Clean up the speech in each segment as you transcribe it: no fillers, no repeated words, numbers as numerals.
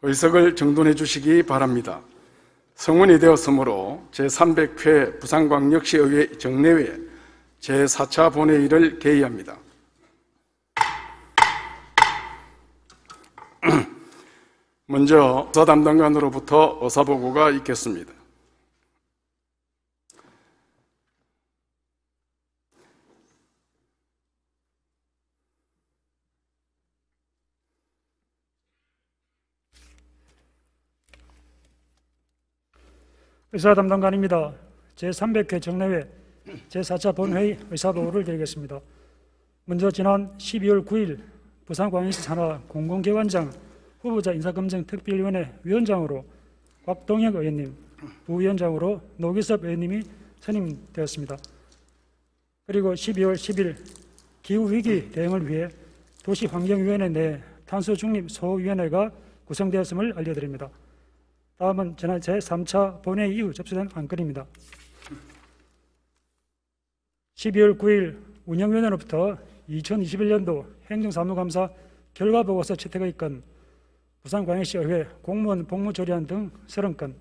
의석을 정돈해 주시기 바랍니다. 성원이 되었으므로 제300회 부산광역시의회 정례회 제4차 본회의를 개의합니다. 먼저 의사 담당관으로부터 의사보고가 있겠습니다. 의사 담당관입니다. 제300회 정례회 제4차 본회의 의사보고를 드리겠습니다. 먼저 지난 12월 9일 부산광역시 산하 공공기관장 후보자 인사검증 특별위원회 위원장으로 곽동혁 의원님, 부위원장으로 노기섭 의원님이 선임되었습니다. 그리고 12월 10일 기후위기 대응을 위해 도시환경위원회 내 탄소중립소위원회가 구성되었음을 알려드립니다. 다음은 지난 제3차 본회의 이후 접수된 안건입니다. 12월 9일 운영위원회로부터 2021년도 행정사무감사 결과보고서 채택의 건, 부산광역시의회 공무원 복무조례안 등 30건,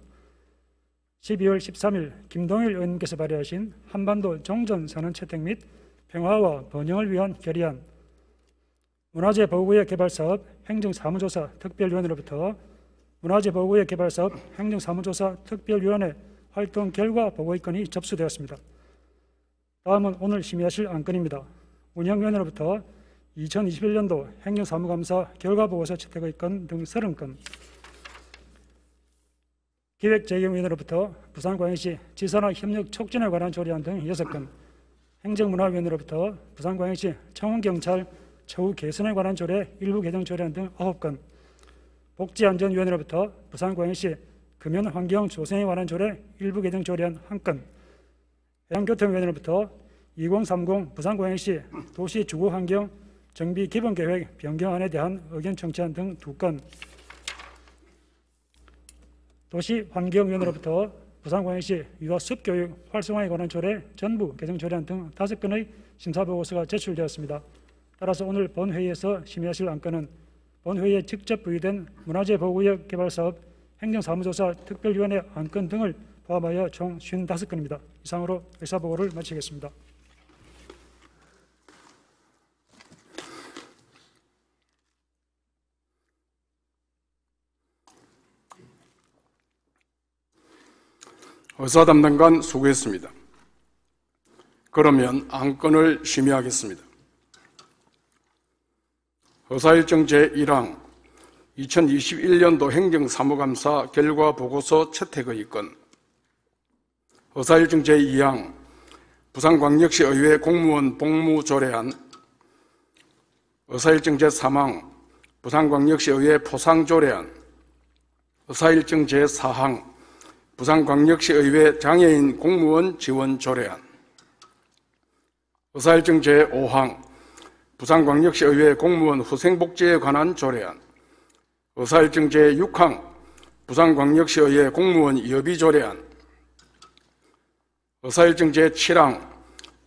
12월 13일 김동일 의원님께서 발의하신 한반도 종전선언 채택 및 평화와 번영을 위한 결의안, 문화재 보호구역 개발사업 행정사무조사 특별위원회로부터 문화재 보호구역 개발사업 행정사무조사 특별위원회 활동 결과 보고의 건이 접수되었습니다. 다음은 오늘 심의하실 안건입니다. 운영위원회로부터 2021년도 행정사무감사 결과보고서 채택의 건 등 30건, 기획재경위원회로부터 부산광역시 지산화 협력 촉진에 관한 조례안 등 6건, 행정문화위원회로부터 부산광역시 청운경찰 처우 개선에 관한 조례 일부 개정 조례안 등 9건, 복지안전위원회로부터 부산광역시 금연환경 조성에 관한 조례 일부 개정 조례안 1건, 해양교통위원회로부터 2030 부산광역시 도시주거환경 정비기본계획 변경안에 대한 의견 청취안 등 2건, 도시환경위원회로부터 부산광역시 유아숲교육 활성화에 관한 조례 전부 개정 조례안 등 5건의 심사보고서가 제출되었습니다. 따라서 오늘 본회의에서 심의하실 안건은 본회의에 직접 부의된 문화재 보호구역 개발사업 행정사무조사 특별위원회 안건 등을 포함하여 총 55건입니다. 이상으로 의사보고를 마치겠습니다. 의사 담당관 수고했습니다. 그러면 안건을 심의하겠습니다. 의사일정 제1항 2021년도 행정사무감사 결과보고서 채택의 건, 의사일정 제2항 부산광역시의회 공무원 복무조례안, 의사일정 제3항 부산광역시의회 포상조례안, 의사일정 제4항 부산광역시의회 장애인 공무원 지원 조례안, 의사일정 제5항 부산광역시의회 공무원 후생복지에 관한 조례안, 의사일정 제6항 부산광역시의회 공무원 여비조례안, 의사일정 제7항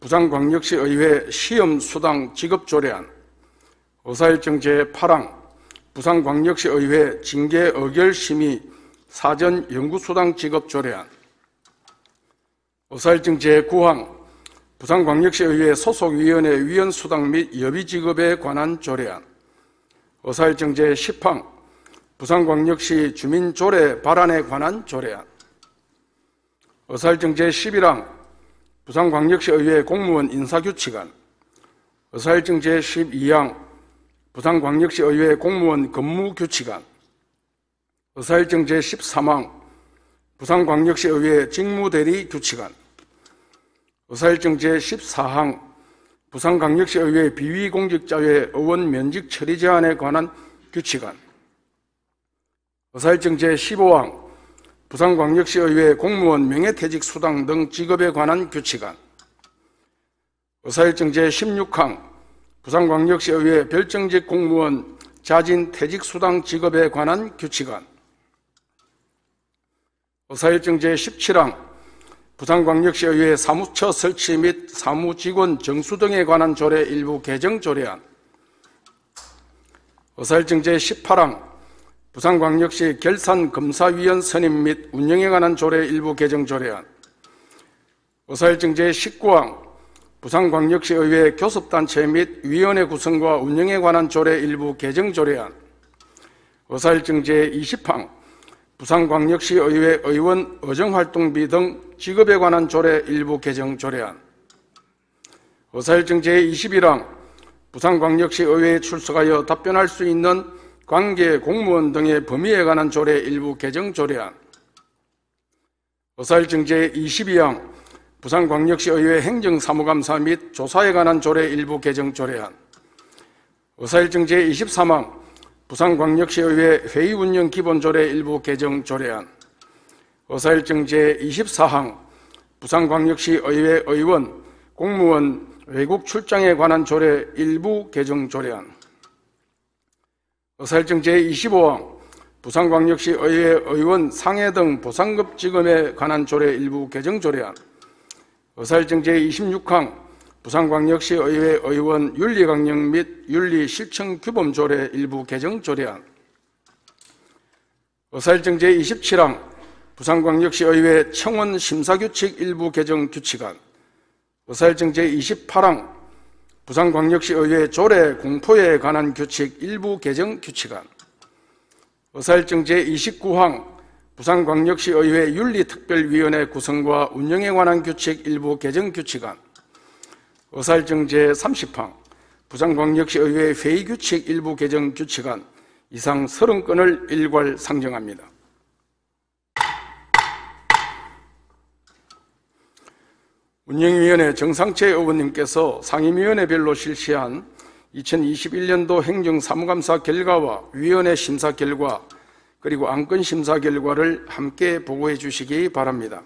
부산광역시의회 시험수당 지급조례안, 의사일정 제8항 부산광역시의회 징계의결심의 사전연구수당 지급조례안, 의사일정 제9항 부산광역시의회 소속위원회 위원수당 및 여비지급에 관한 조례안, 의사일정 제10항 부산광역시 주민조례 발안에 관한 조례안, 의사일정 제11항 부산광역시의회 공무원 인사규칙안, 의사일정 제12항 부산광역시의회 공무원 근무규칙안, 의사일정 제13항 부산광역시의회 직무대리 규칙안, 의사일정 제14항 부산광역시의회 비위공직자회 의원 면직 처리 제한에 관한 규칙안, 의사일정 제15항 부산광역시의회 공무원 명예퇴직 수당 등 지급에 관한 규칙안, 의사일정 제16항 부산광역시의회 별정직 공무원 자진 퇴직 수당 지급에 관한 규칙안, 의사일정 제17항 부산광역시의회 사무처 설치 및 사무직원 정수 등에 관한 조례 일부 개정 조례안, 의사일정 제18항 부산광역시 결산검사위원 선임 및 운영에 관한 조례 일부 개정 조례안, 의사일정 제19항 부산광역시의회 교섭단체 및 위원회 구성과 운영에 관한 조례 일부 개정 조례안, 의사일정 제20항 부산광역시의회 의원 의정활동비 등 지급에 관한 조례 일부 개정 조례안, 의사일정 제21항 부산광역시의회에 출석하여 답변할 수 있는 관계 공무원 등의 범위에 관한 조례 일부 개정 조례안, 의사일정 제22항 부산광역시의회 행정사무감사 및 조사에 관한 조례 일부 개정 조례안, 의사일정 제23항 부산광역시의회 회의운영 기본조례 일부 개정 조례안, 의사일정 제24항 부산광역시의회 의원, 공무원 외국 출장에 관한 조례 일부 개정 조례안, 의사일정 제25항 부산광역시의회 의원 상해 등 보상급 지급에 관한 조례 일부 개정 조례안, 의사일정 제26항 부산광역시의회 의원 윤리강령 및 윤리실천규범 조례 일부 개정 조례안, 의사일정 제27항 부산광역시의회 청원 심사규칙 일부 개정 규칙안, 의사일정 제28항 부산광역시의회 조례 공포에 관한 규칙 일부 개정 규칙안, 의사일정 제29항 부산광역시의회 윤리특별위원회 구성과 운영에 관한 규칙 일부 개정 규칙안, 의사일정 제30항 부산광역시의회 회의규칙 일부 개정 규칙안 이상 30건을 일괄 상정합니다. 운영위원회 정상채 의원님께서 상임위원회별로 실시한 2021년도 행정사무감사 결과와 위원회 심사 결과 그리고 안건 심사 결과를 함께 보고해 주시기 바랍니다.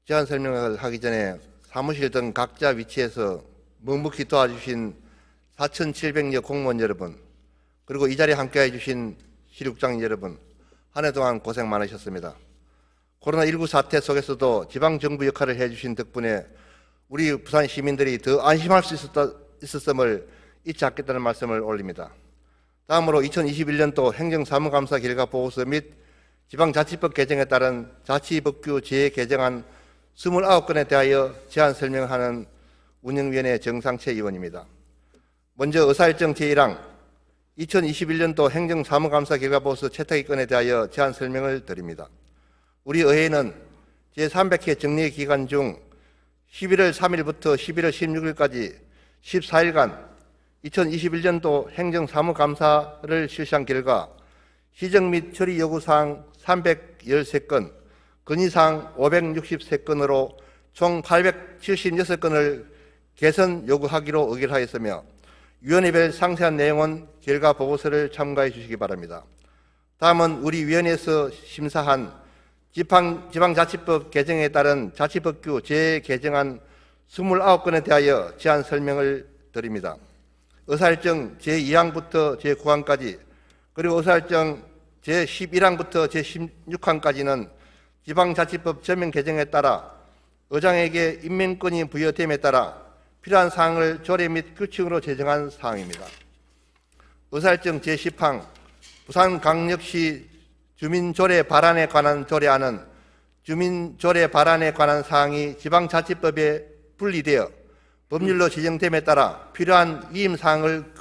제안 설명을 하기 전에 사무실 등 각자 위치에서 묵묵히 도와주신 4,700여 공무원 여러분, 그리고 이 자리에 함께해 주신 시륙장 여러분, 한 해 동안 고생 많으셨습니다. 코로나19 사태 속에서도 지방정부 역할을 해주신 덕분에 우리 부산 시민들이 더 안심할 수 있었음을 잊지 않겠다는 말씀을 올립니다. 다음으로 2021년도 행정사무감사 결과 보고서 및 지방자치법 개정에 따른 자치법규 재개정안 29건에 대하여 제안 설명하는 운영위원회 정상채 의원입니다. 먼저 의사일정 제1항 2021년도 행정사무감사 결과보고서 채택의 건에 대하여 제안 설명을 드립니다. 우리 의회는 제300회 정례 기간 중 11월 3일부터 11월 16일까지 14일간 2021년도 행정사무감사를 실시한 결과 시정 및 처리 요구사항 313건, 건의사항 563건으로 총 876건을 개선 요구하기로 의결하였으며 위원회별 상세한 내용은 결과 보고서를 참고해 주시기 바랍니다. 다음은 우리 위원회에서 심사한 지방자치법 개정에 따른 자치법규 재개정안 29건에 대하여 제안 설명을 드립니다. 의사일정 제2항부터 제9항까지 그리고 의사일정 제11항부터 제16항까지는 지방자치법 전면 개정에 따라 의장에게 임명권이 부여됨에 따라 필요한 사항을 조례 및 규칙으로 제정한 사항입니다. 의사일정 제10항 부산광역시 주민조례 발안에 관한 조례안은 주민조례 발안에 관한 사항이 지방자치법에 분리되어 법률로 지정됨에 따라 필요한 위임사항을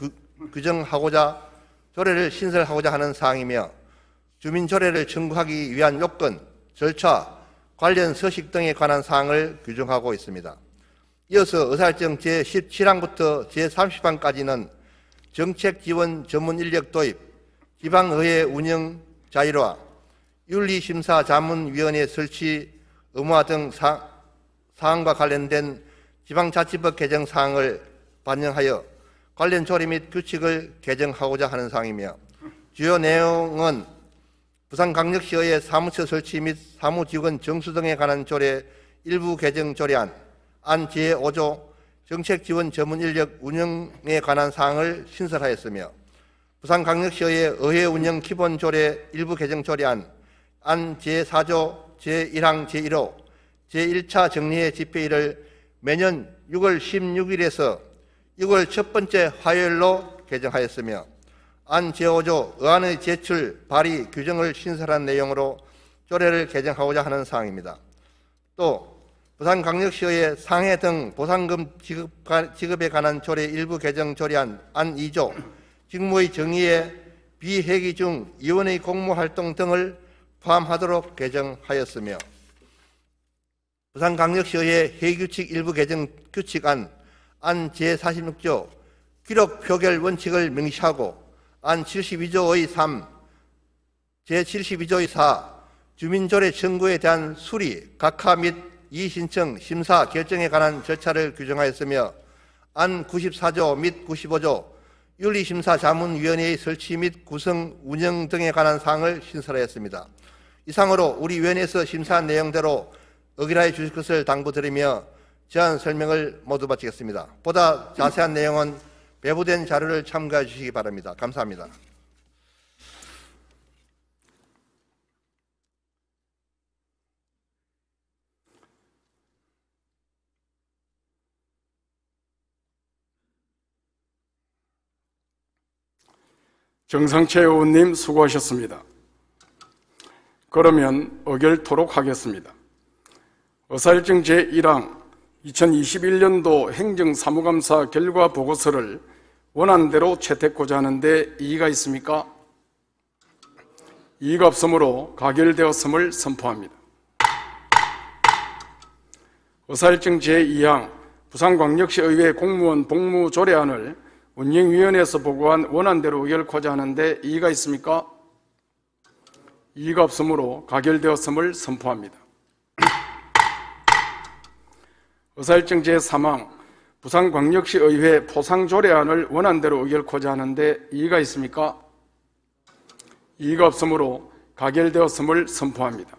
규정하고자 조례를 신설하고자 하는 사항이며 주민조례를 청구하기 위한 요건, 절차, 관련 서식 등에 관한 사항을 규정하고 있습니다. 이어서 의사일정 제17항부터 제30항까지는 정책지원 전문인력 도입, 지방의회 운영 자율화, 윤리심사자문위원회 설치, 의무화 등 사항과 관련된 지방자치법 개정 사항을 반영하여 관련 조례 및 규칙을 개정하고자 하는 사항이며, 주요 내용은 부산광역시의 사무처 설치 및 사무직원 정수 등에 관한 조례 일부 개정 조례안, 안 제5조 정책지원 전문인력 운영에 관한 사항을 신설하였으며, 부산광역시의 의회 운영 기본조례 일부 개정 조례안, 안 제4조 제1항 제1호 제1차 정리회 집회일을 매년 6월 16일에서 6월 첫 번째 화요일로 개정하였으며, 안 제5조 의안의 제출, 발의 규정을 신설한 내용으로 조례를 개정하고자 하는 사항입니다. 또 부산광역시의 상해 등 보상금 지급에 관한 조례 일부 개정 조례안, 안 2조 직무의 정의에 비회기 중 위원의 공무활동 등을 포함하도록 개정하였으며, 부산광역시의 회의규칙 일부 개정 규칙안, 안 제46조 기록 표결 원칙을 명시하고, 안 72조의 3, 제72조의 4 주민조례 청구에 대한 수리, 각하 및 이의신청, 심사, 결정에 관한 절차를 규정하였으며, 안 94조 및 95조 윤리심사자문위원회의 설치 및 구성, 운영 등에 관한 사항을 신설하였습니다. 이상으로 우리 위원회에서 심사한 내용대로 의결하여 주실 것을 당부드리며 제안 설명을 모두 마치겠습니다. 보다 자세한 내용은 배부된 자료를 참고해 주시기 바랍니다. 감사합니다. 정상채 의원님 수고하셨습니다. 그러면 의결토록 하겠습니다. 의사일정 제1항 2021년도 행정사무감사 결과 보고서를 원안대로 채택고자 하는데 이의가 있습니까? 이의가 없으므로 가결되었음을 선포합니다. 의사일정 제2항 부산광역시의회 공무원 복무조례안을 운영위원회에서 보고한 원안대로 의결코자 하는데 이의가 있습니까? 이의가 없으므로 가결되었음을 선포합니다. 의사일정 제3항 부산광역시의회 포상조례안을 원안대로 의결코자 하는데 이의가 있습니까? 이의가 없으므로 가결되었음을 선포합니다.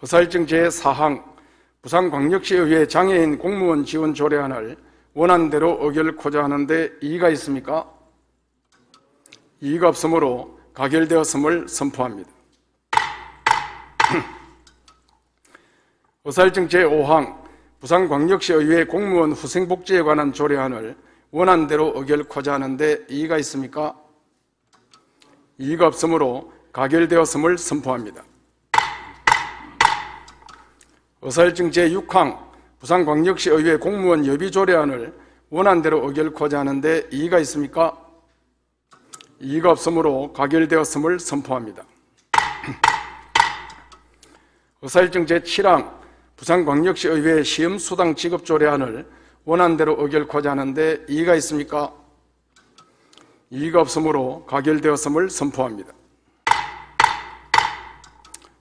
의사일정 제4항 부산광역시의회 장애인 공무원 지원 조례안을 원안대로 의결코자 하는데 이의가 있습니까? 이의가 없으므로 가결되었음을 선포합니다. 의사일정 제5항 부산광역시의회 공무원 후생복지에 관한 조례안을 원안대로 의결코자 하는데 이의가 있습니까? 이의가 없으므로 가결되었음을 선포합니다. 의사일정 제6항 부산광역시의회 공무원 여비조례안을 원안대로 의결코자 하는데 이의가 있습니까? 이의가 없으므로 가결되었음을 선포합니다. 의사일정 제7항 부산광역시의회 시험수당 지급조례안을 원안대로 의결코자 하는데 이의가 있습니까? 이의가 없으므로 가결되었음을 선포합니다.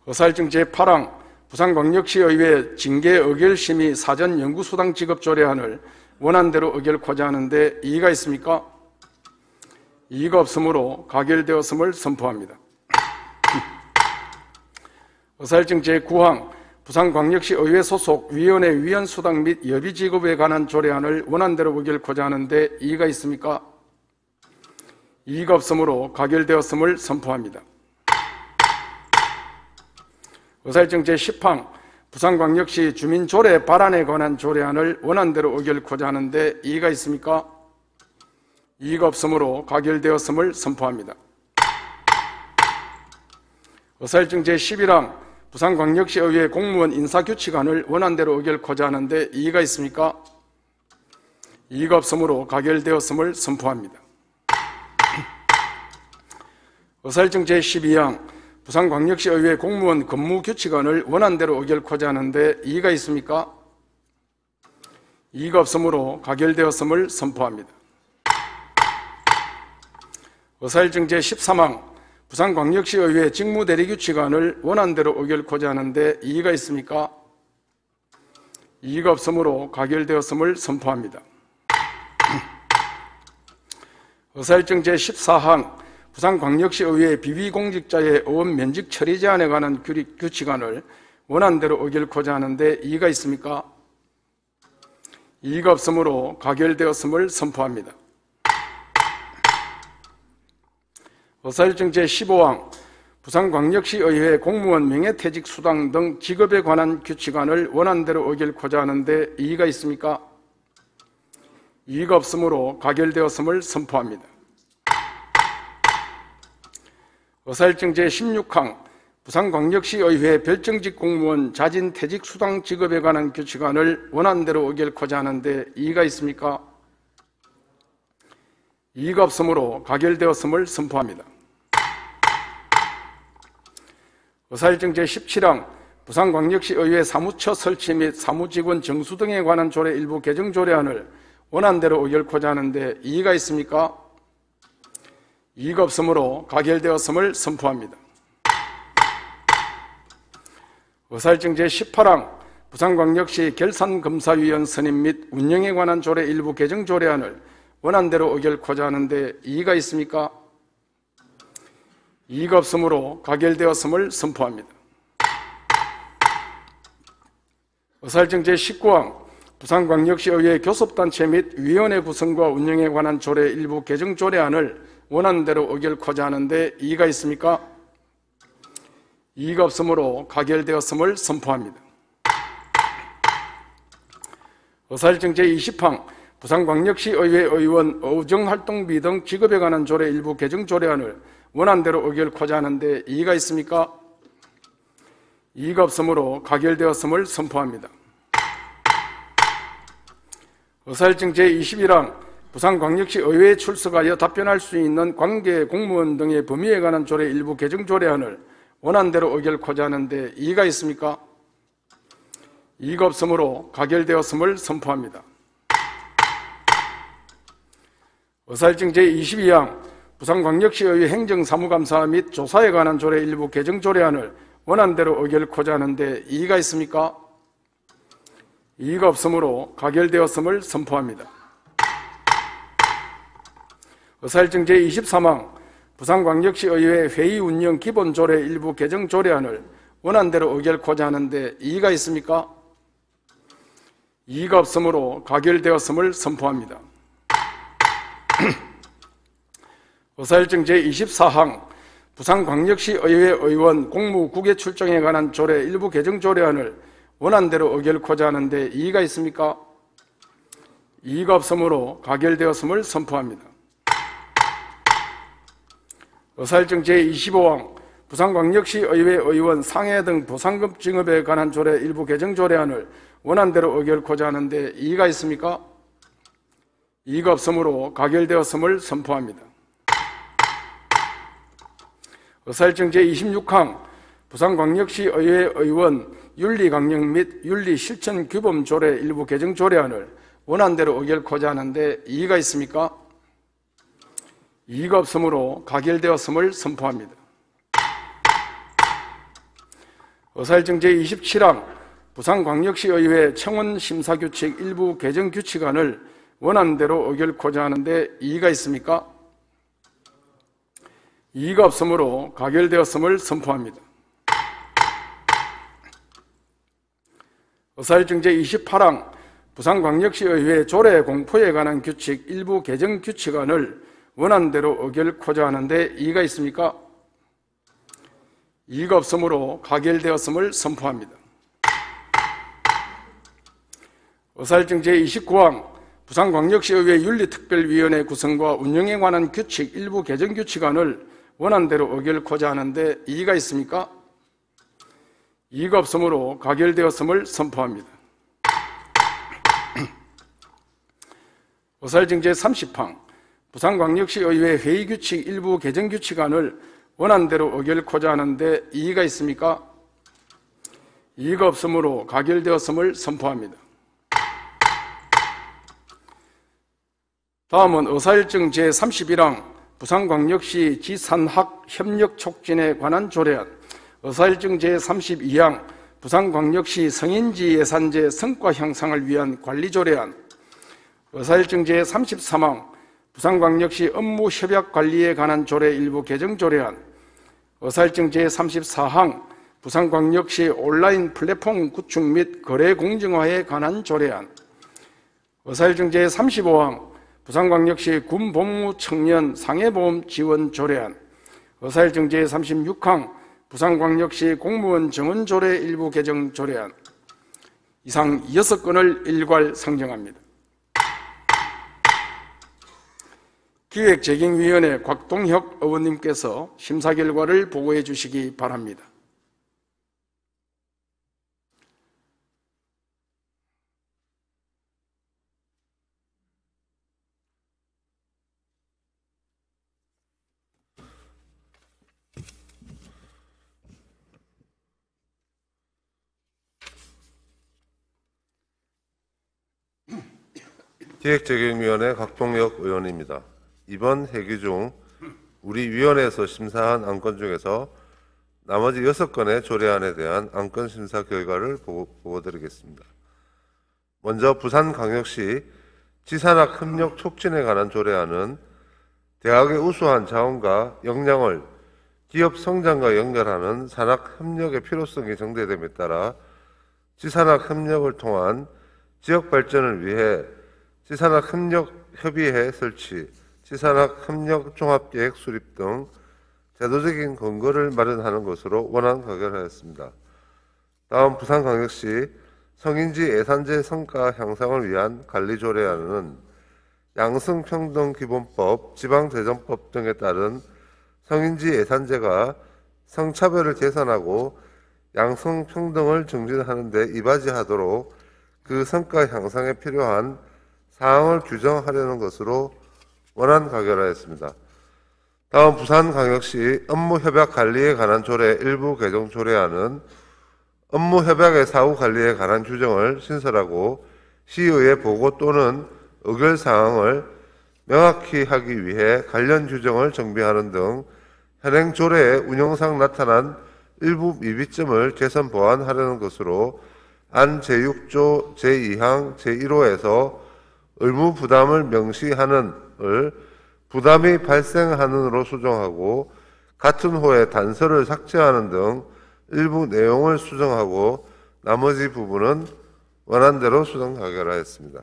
의사일정 제8항 부산광역시의회 징계의결심의 사전연구수당 지급조례안을 원안대로 의결코자 하는데 이의가 있습니까? 이의가 없으므로 가결되었음을 선포합니다. 의사일정 제9항 부산광역시의회 소속 위원회 위원수당 및 여비지급에 관한 조례안을 원안대로 의결코자 하는데 이의가 있습니까? 이의가 없으므로 가결되었음을 선포합니다. 의사일정 제10항 부산광역시 주민조례 발안에 관한 조례안을 원안대로 의결코자 하는데 이의가 있습니까? 이의가 없으므로 가결되었음을 선포합니다. 의사일정 제11항 부산광역시의회 공무원 인사규칙안을 원안대로 의결코자 하는데 이의가 있습니까? 이의가 없으므로 가결되었음을 선포합니다. 의사일정 제12항 부산광역시의회 공무원 근무규칙안을 원안대로 의결코자 하는데 이의가 있습니까? 이의가 없으므로 가결되었음을 선포합니다. 의사일정 제13항 부산광역시의회 직무대리규칙안을 원안대로 의결코자 하는데 이의가 있습니까? 이의가 없으므로 가결되었음을 선포합니다. 의사일정 제14항 부산광역시의회 비위공직자의 의원 면직 처리 제한에 관한 규칙안을 원안대로 의결코자 하는데 이의가 있습니까? 이의가 없으므로 가결되었음을 선포합니다. 의사일정 제15항 부산광역시의회 공무원 명예퇴직 수당 등 직업에 관한 규칙안을 원안대로 의결코자 하는데 이의가 있습니까? 이의가 없으므로 가결되었음을 선포합니다. 의사일정 제16항 부산광역시의회 별정직 공무원 자진퇴직 수당 직업에 관한 규칙안을 원안대로 의결코자 하는데 이의가 있습니까? 이의가 없으므로 가결되었음을 선포합니다. 의사일정 제17항 부산광역시의회 사무처 설치 및 사무직원 정수 등에 관한 조례 일부 개정 조례안을 원안대로 의결코자 하는데 이의가 있습니까? 이의가 없으므로 가결되었음을 선포합니다. 의사일정 제18항 부산광역시 결산검사위원 선임 및 운영에 관한 조례 일부 개정 조례안을 원안대로 의결코자 하는데 이의가 있습니까? 이의가 없으므로 가결되었음을 선포합니다. 의사일정 제19항 부산광역시의회 교섭단체 및 위원회 구성과 운영에 관한 조례 일부 개정 조례안을 원안대로 의결코자 하는데 이의가 있습니까? 이의가 없으므로 가결되었음을 선포합니다. 의사일정 제20항 부산광역시의회 의원 의정활동비 등 직업에 관한 조례 일부 개정 조례안을 원안대로 의결코자 하는데 이의가 있습니까? 이의가 없으므로 가결되었음을 선포합니다. 의사일정 제21항 부산광역시의회에 출석하여 답변할 수 있는 관계 공무원 등의 범위에 관한 조례 일부 개정 조례안을 원안대로 의결코자 하는데 이의가 있습니까? 이의가 없으므로 가결되었음을 선포합니다. 의사일정 제22항 부산광역시의회 행정사무감사 및 조사에 관한 조례 일부 개정 조례안을 원안대로 의결코자 하는데 이의가 있습니까? 이의가 없으므로 가결되었음을 선포합니다. 의사일정 제23항 부산광역시의회 회의 운영 기본조례 일부 개정 조례안을 원안대로 의결코자 하는데 이의가 있습니까? 이의가 없으므로 가결되었음을 선포합니다. 의사일정 제24항 부산광역시의회 의원 공무 국외 출정에 관한 조례 일부 개정 조례안을 원안대로 의결코자 하는데 이의가 있습니까? 이의가 없으므로 가결되었음을 선포합니다. 의사일정 제25항 부산광역시의회 의원 상해 등 보상금 증업에 관한 조례 일부 개정 조례안을 원안대로 의결코자 하는데 이의가 있습니까? 이의가 없으므로 가결되었음을 선포합니다. 의사일정 제26항 부산광역시의회 의원 윤리강령 및 윤리실천규범 조례 일부 개정 조례안을 원안대로 의결코자 하는데 이의가 있습니까? 이의가 없으므로 가결되었음을 선포합니다. 의사일정 제27항 부산광역시의회 청원심사규칙 일부 개정 규칙안을 원안대로 의결코자 하는데 이의가 있습니까? 이의가 없으므로 가결되었음을 선포합니다. 의사일정 제28항 부산광역시의회 조례 공포에 관한 규칙 일부 개정 규칙안을 원안대로 의결코자 하는데 이의가 있습니까? 이의가 없으므로 가결되었음을 선포합니다. 의사일정 제29항 부산광역시의회 윤리특별위원회 구성과 운영에 관한 규칙 일부 개정 규칙안을 원안대로 의결코자 하는데 이의가 있습니까? 이의가 없으므로 가결되었음을 선포합니다. 의사일정 제30항 부산광역시의회 회의규칙 일부 개정 규칙안을 원안대로 의결코자 하는데 이의가 있습니까? 이의가 없으므로 가결되었음을 선포합니다. 다음은 의사일정 제31항 부산광역시 지산학 협력 촉진에 관한 조례안, 의사일정 제32항 부산광역시 성인지 예산제 성과 향상을 위한 관리 조례안, 의사일정 제33항 부산광역시 업무 협약 관리에 관한 조례 일부 개정 조례안, 의사일정 제34항 부산광역시 온라인 플랫폼 구축 및 거래 공정화에 관한 조례안, 의사일정 제35항 부산광역시 군복무 청년 상해보험 지원 조례안, 의사일정 제36항 부산광역시 공무원 정원 조례 일부 개정 조례안, 이상 6건을 일괄 상정합니다. 기획재경위원회 곽동혁 의원님께서 심사 결과를 보고해 주시기 바랍니다. 기획재경위원회 곽동혁 의원입니다. 이번 회기 중 우리 위원회에서 심사한 안건 중에서 나머지 6건의 조례안에 대한 안건 심사 결과를 보고드리겠습니다. 먼저 부산광역시 지산학 협력 촉진에 관한 조례안은 대학의 우수한 자원과 역량을 기업 성장과 연결하는 산학 협력의 필요성이 정대됨에 따라 지산학 협력을 통한 지역 발전을 위해 지산학 협력 협의회 설치, 지산학 협력 종합계획 수립 등 제도적인 근거를 마련하는 것으로 원안 가결하였습니다. 다음 부산광역시 성인지 예산제 성과 향상을 위한 관리 조례안은 양성평등기본법, 지방재정법 등에 따른 성인지 예산제가 성차별을 개선하고 양성평등을 증진하는 데 이바지하도록 그 성과 향상에 필요한 사항을 규정하려는 것으로 원안 가결하였습니다. 다음 부산광역시 업무협약관리에 관한 조례 일부 개정 조례안은 업무협약의 사후관리에 관한 규정을 신설하고 시의회 보고 또는 의결사항을 명확히 하기 위해 관련 규정을 정비하는 등 현행 조례의 운영상 나타난 일부 미비점을 개선 보완하려는 것으로 안 제6조 제2항 제1호에서 의무 부담을 명시하는 을 부담이 발생하는으로 수정하고 같은 호에 단서를 삭제하는 등 일부 내용을 수정하고 나머지 부분은 원안대로 수정 가결하였습니다.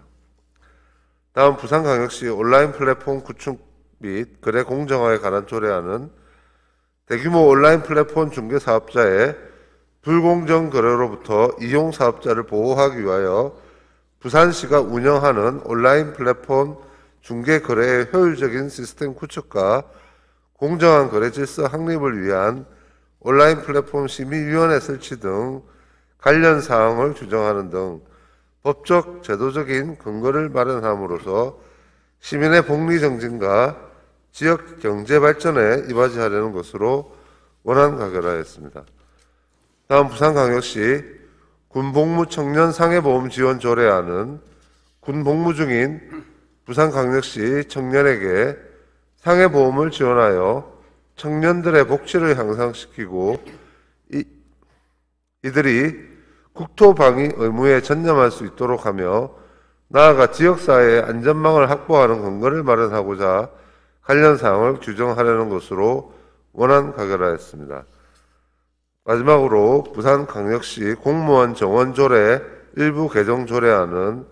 다음 부산광역시 온라인 플랫폼 구축 및 거래 공정화에 관한 조례안은 대규모 온라인 플랫폼 중개사업자의 불공정 거래로부터 이용 사업자를 보호하기 위하여 부산시가 운영하는 온라인 플랫폼 중개 거래의 효율적인 시스템 구축과 공정한 거래 질서 확립을 위한 온라인 플랫폼 심의위원회 설치 등 관련 사항을 규정하는 등 법적 제도적인 근거를 마련함으로써 시민의 복리 정진과 지역 경제 발전에 이바지하려는 것으로 원안 가결하였습니다. 다음 부산광역시 군복무 청년 상해보험 지원 조례안은 군복무 중인 부산광역시 청년에게 상해보험을 지원하여 청년들의 복지를 향상시키고 이들이 국토방위 의무에 전념할 수 있도록 하며 나아가 지역사회의 안전망을 확보하는 근거를 마련하고자 관련 사항을 규정하려는 것으로 원안 가결하였습니다. 마지막으로 부산광역시 공무원 정원 조례 일부 개정 조례안은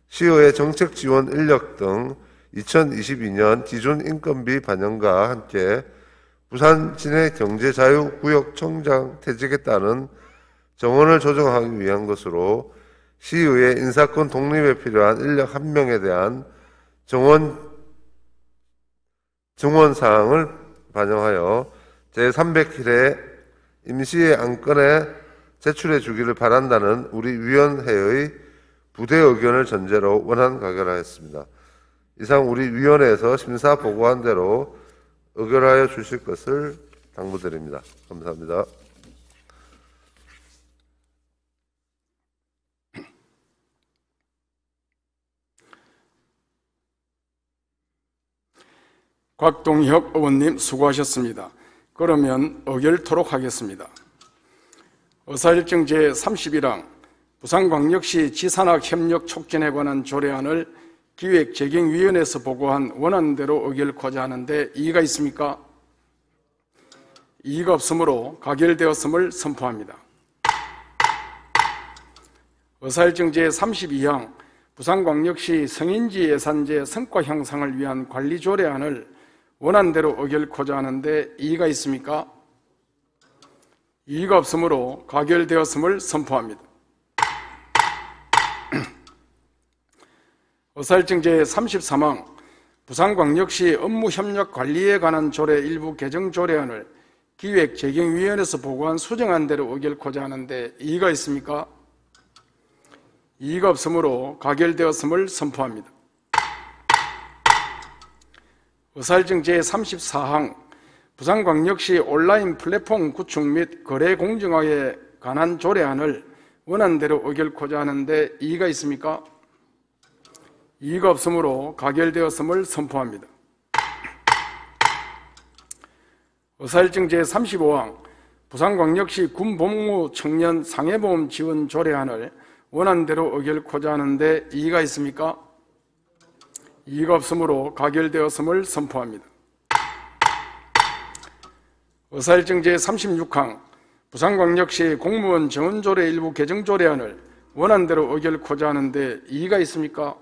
시의회 정책 지원 인력 등 2022년 기준 인건비 반영과 함께 부산 진해 경제자유구역 청장 퇴직에 따른 정원을 조정하기 위한 것으로 시의회 인사권 독립에 필요한 인력 1명에 대한 정원 사항을 반영하여 제300회 임시의 안건에 제출해 주기를 바란다는 우리 위원회의 부대 의견을 전제로 원안 가결하였습니다. 이상 우리 위원회에서 심사 보고한 대로 의결하여 주실 것을 당부드립니다. 감사합니다. 곽동혁 의원님 수고하셨습니다. 그러면 의결토록 하겠습니다. 의사일정 제31항 부산광역시 지산학협력 촉진에 관한 조례안을 기획재경위원회에서 보고한 원안대로 의결코자 하는데 이의가 있습니까? 이의가 없으므로 가결되었음을 선포합니다. 의사일정 제32항 부산광역시 성인지 예산제 성과 향상을 위한 관리 조례안을 원안대로 의결코자 하는데 이의가 있습니까? 이의가 없으므로 가결되었음을 선포합니다. 의사일정 제33항 부산광역시 업무협력관리에 관한 조례 일부 개정 조례안을 기획재경위원회에서 보고한 수정안대로 의결코자 하는데 이의가 있습니까? 이의가 없으므로 가결되었음을 선포합니다. 의사일정 제34항 부산광역시 온라인 플랫폼 구축 및 거래 공정화에 관한 조례안을 원안대로 의결코자 하는데 이의가 있습니까? 이의가 없으므로 가결되었음을 선포합니다. 의사일정 제35항 부산광역시 군복무 청년 상해보험 지원 조례안을 원안대로 의결코자 하는데 이의가 있습니까? 이의가 없으므로 가결되었음을 선포합니다. 의사일정 제36항 부산광역시 공무원 정원조례 일부 개정 조례안을 원안대로 의결코자 하는데 이의가 있습니까?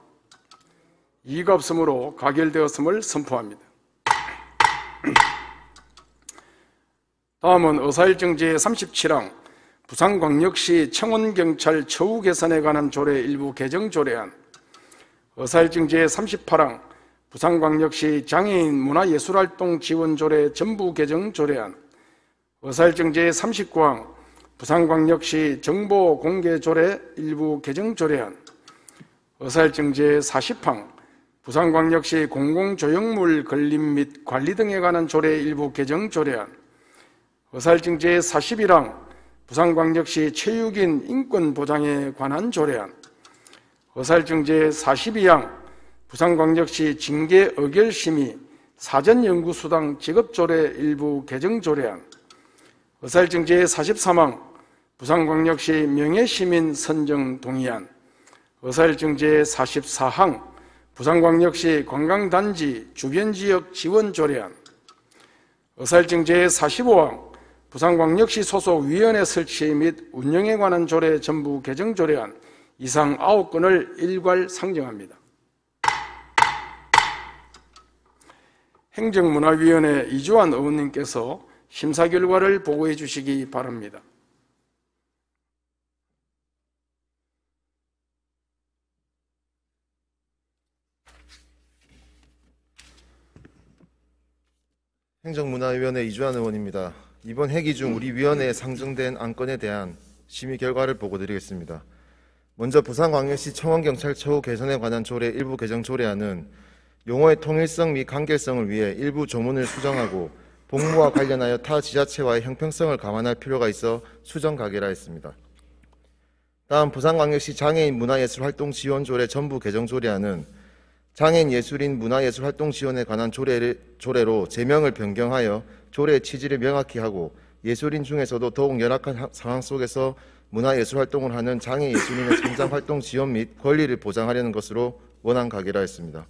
이의가 없으므로 가결되었음을 선포합니다. 다음은 의사일정 제37항 부산광역시 청원경찰 처우 개선에 관한 조례 일부 개정 조례안, 의사일정 제38항 부산광역시 장애인 문화예술활동 지원 조례 전부 개정 조례안, 의사일정 제39항 부산광역시 정보 공개 조례 일부 개정 조례안, 의사일정 제40항 부산광역시 공공조형물 건립 및 관리 등에 관한 조례 일부 개정 조례안, 의사일정 제41항 부산광역시 체육인 인권 보장에 관한 조례안, 의사일정 제42항 부산광역시 징계 의결심의 사전연구수당 지급조례 일부 개정 조례안, 의사일정 제43항 부산광역시 명예시민 선정 동의안, 의사일정 제44항 부산광역시 관광단지 주변지역 지원 조례안, 의사일정 제45항 부산광역시 소속 위원회 설치 및 운영에 관한 조례 전부 개정 조례안 이상 9건을 일괄 상정합니다. 행정문화위원회 이주환 의원님께서 심사 결과를 보고해 주시기 바랍니다. 행정문화위원회 이주환 의원입니다. 이번 회기 중 우리 위원회에 상정된 안건에 대한 심의 결과를 보고드리겠습니다. 먼저 부산광역시 청원경찰 처우 개선에 관한 조례 일부 개정 조례안은 용어의 통일성 및 간결성을 위해 일부 조문을 수정하고 복무와 관련하여 타 지자체와의 형평성을 감안할 필요가 있어 수정 가결하였습니다. 다음 부산광역시 장애인 문화예술활동 지원 조례 전부 개정 조례안은 장애인 예술인 문화예술활동 지원에 관한 조례로 제명을 변경하여 조례의 취지를 명확히 하고 예술인 중에서도 더욱 열악한 상황 속에서 문화예술활동을 하는 장애 예술인의 성장활동 지원 및 권리를 보장하려는 것으로 원안 가결하였습니다.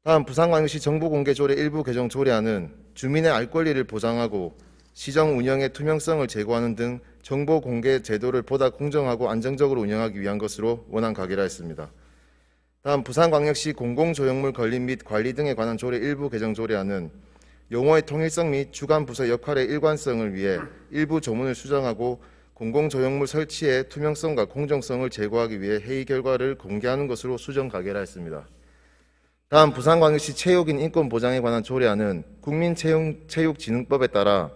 다음 부산광역시 정보공개조례 일부 개정 조례안은 주민의 알 권리를 보장하고 시정 운영의 투명성을 제고하는 등 정보공개 제도를 보다 공정하고 안정적으로 운영하기 위한 것으로 원안 가결하였습니다. 다음 부산광역시 공공조형물 건립 및 관리 등에 관한 조례 일부 개정 조례안은 용어의 통일성 및 주관 부서 역할의 일관성을 위해 일부 조문을 수정하고 공공조형물 설치의 투명성과 공정성을 제고하기 위해 회의 결과를 공개하는 것으로 수정 가결하였습니다. 다음 부산광역시 체육인 인권 보장에 관한 조례안은 국민체육진흥법에 따라